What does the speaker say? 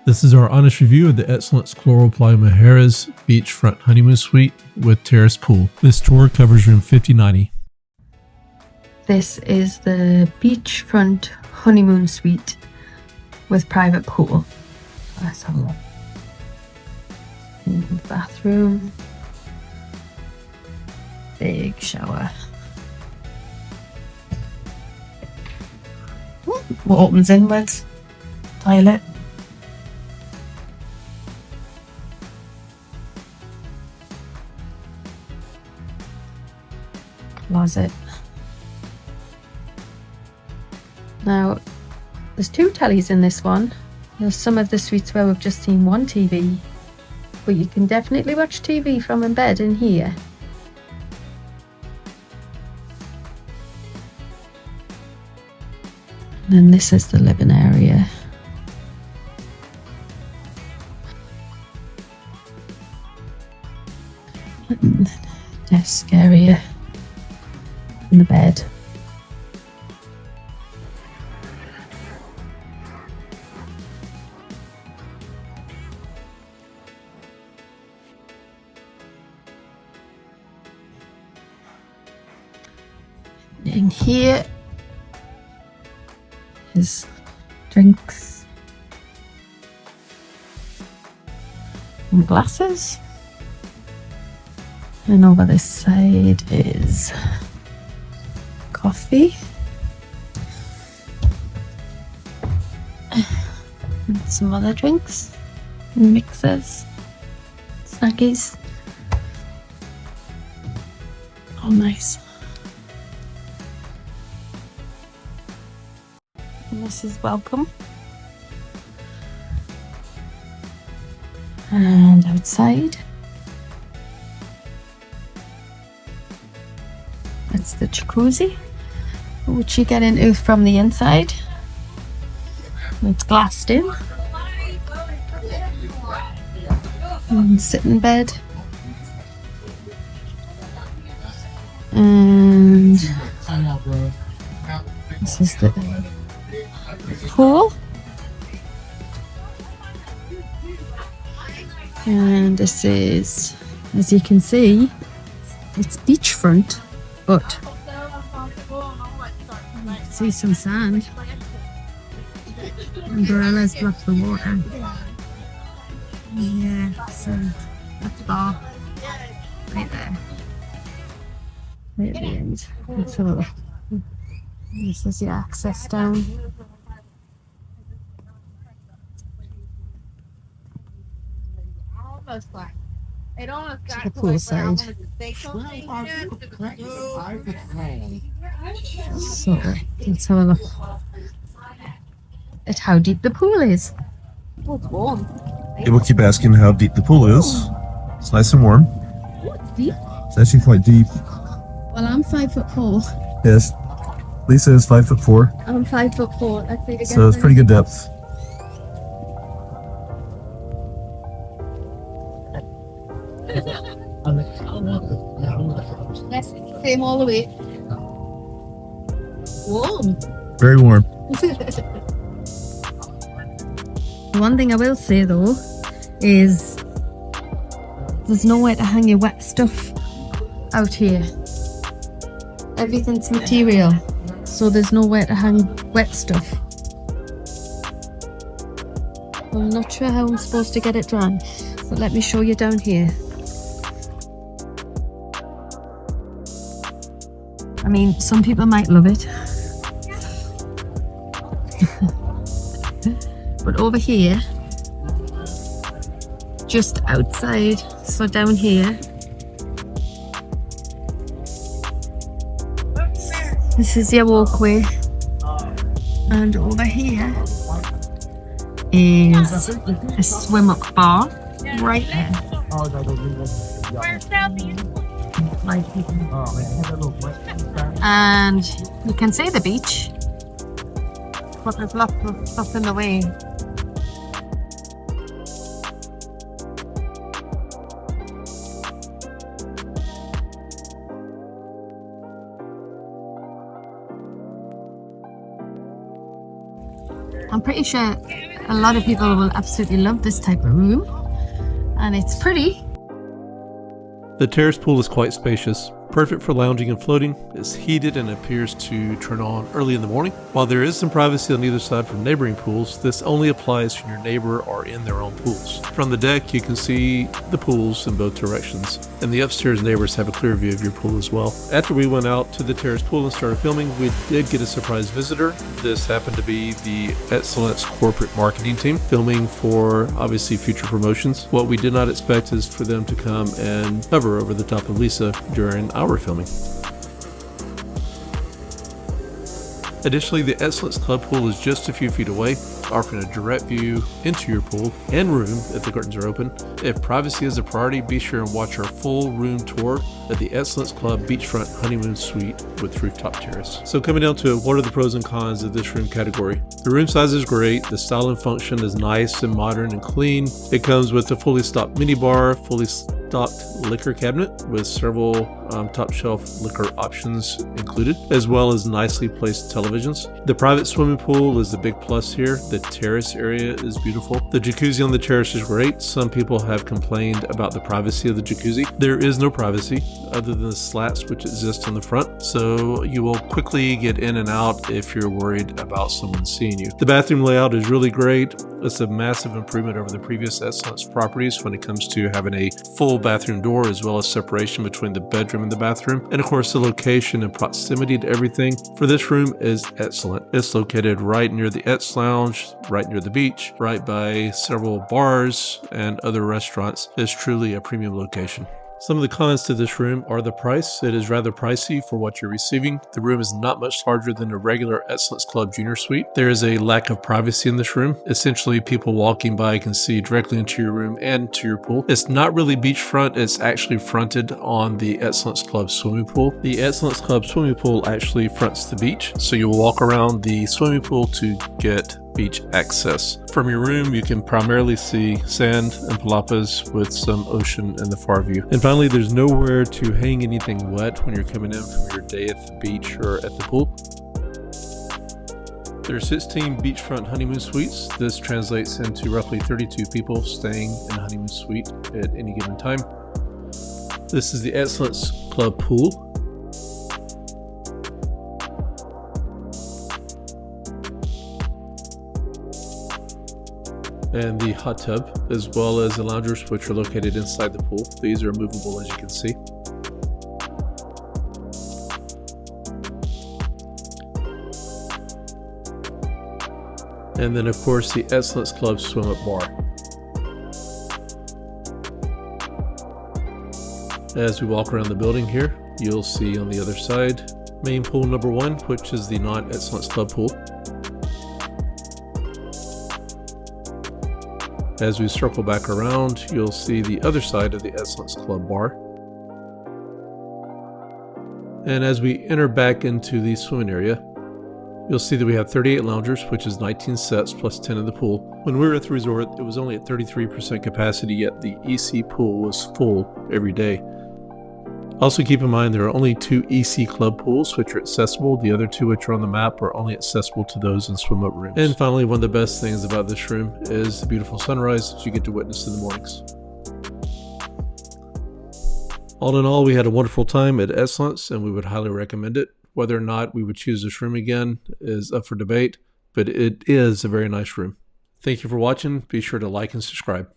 This is our honest review of the Excellence Coral Playa Mujeres Beachfront Honeymoon Suite with Terrace Pool. This tour covers room 5090. This is the Beachfront Honeymoon Suite with private pool. Let's have a look. In the bathroom. Big shower. What opens inwards? Toilet. Closet. Now, there's two tellies in this one. There's some of the suites where we've just seen one TV, but you can definitely watch TV from in bed in here. And then this is the living area. And desk area. And the bed. In here is drinks and glasses, and over this side is coffee and some other drinks and mixers, snackies. Oh, nice. And this is welcome. And outside, that's the jacuzzi, which you get into from the inside. It's glassed in. And sitting bed. And this is the pool. And this is, as you can see, it's beachfront, but you can see some sand. Umbrellas block the water. Yeah, so that's the bar right there. Right at the end. Let's have a look. This is the access down. It almost got to the pool side. So let's have a look at how deep the pool is. Oh, it's warm. People keep asking how deep the pool is. It's nice and warm. Oh, it's deep. It's actually quite deep. Well, I'm 5'4". Yes. Lisa is 5'4", I'm 5'4". Let's see it again. so it's pretty good depth. Let's same all the way. Warm. Very warm. One thing I will say though is there's nowhere to hang your wet stuff out here. Everything's material, so there's nowhere to hang wet stuff. I'm not sure how I'm supposed to get it dry, so let me show you down here. I mean, some people might love it. But over here, just outside, so down here, this is your walkway, and over here is a swim up bar right there. And you can see the beach, but there's lots of stuff in the way. I'm pretty sure A lot of people will absolutely love this type of room, and it's pretty. The terrace pool is quite spacious, perfect for lounging and floating. It's heated and appears to turn on early in the morning. While there is some privacy on either side from neighboring pools, this only applies when your neighbor are in their own pools. From the deck, you can see the pools in both directions, and the upstairs neighbors have a clear view of your pool as well. After we went out to the terrace pool and started filming, we did get a surprise visitor. This happened to be the Excellence corporate marketing team, filming for obviously future promotions. What we did not expect is for them to come and hover over the top of Lisa during our filming. Additionally, the Excellence Club pool is just a few feet away, offering a direct view into your pool and room if the curtains are open. If privacy is a priority, be sure and watch our full room tour at the Excellence Club Beachfront Honeymoon Suite with Rooftop Terrace. So coming down to it, what are the pros and cons of this room category? The room size is great, the style and function is nice and modern and clean. It comes with a fully stocked minibar, fully stocked liquor cabinet with several top shelf liquor options included, as well as nicely placed televisions. The private swimming pool is the big plus here. The terrace area is beautiful. The jacuzzi on the terrace is great. Some people have complained about the privacy of the jacuzzi. There is no privacy other than the slats which exist on the front, so you will quickly get in and out if you're worried about someone seeing you. The bathroom layout is really great. It's a massive improvement over the previous Excellence properties when it comes to having a full bathroom door as well as separation between the bedroom and the bathroom. And of course, the location and proximity to everything for this room is excellent. It's located right near the X Lounge, right near the beach, right by several bars and other restaurants. It's truly a premium location. Some of the cons to this room are the price. It is rather pricey for what you're receiving. The room is not much larger than a regular Excellence Club Junior Suite. There is a lack of privacy in this room. Essentially, people walking by can see directly into your room and to your pool. It's not really beachfront. It's actually fronted on the Excellence Club swimming pool. The Excellence Club swimming pool actually fronts the beach, so you'll walk around the swimming pool to get beach access. From your room, you can primarily see sand and palapas with some ocean in the far view. And finally, there's nowhere to hang anything wet when you're coming in from your day at the beach or at the pool. There are 16 beachfront honeymoon suites. This translates into roughly 32 people staying in a honeymoon suite at any given time. This is the Excellence Club pool. And the hot tub, as well as the loungers, which are located inside the pool. These are movable, as you can see. And then, of course, the Excellence Club swim-up bar. As we walk around the building here, you'll see on the other side, main pool number 1, which is the non-Excellence Club pool. As we circle back around, you'll see the other side of the Excellence Club bar. And as we enter back into the swimming area, you'll see that we have 38 loungers, which is 19 sets plus 10 in the pool. When we were at the resort, it was only at 33% capacity, yet the EC pool was full every day. Also keep in mind there are only 2 EC Club pools which are accessible. The other 2 which are on the map are only accessible to those in swim-up rooms. And finally, one of the best things about this room is the beautiful sunrise that you get to witness in the mornings. All in all, we had a wonderful time at Excellence and we would highly recommend it. Whether or not we would choose this room again is up for debate, but it is a very nice room. Thank you for watching. Be sure to like and subscribe.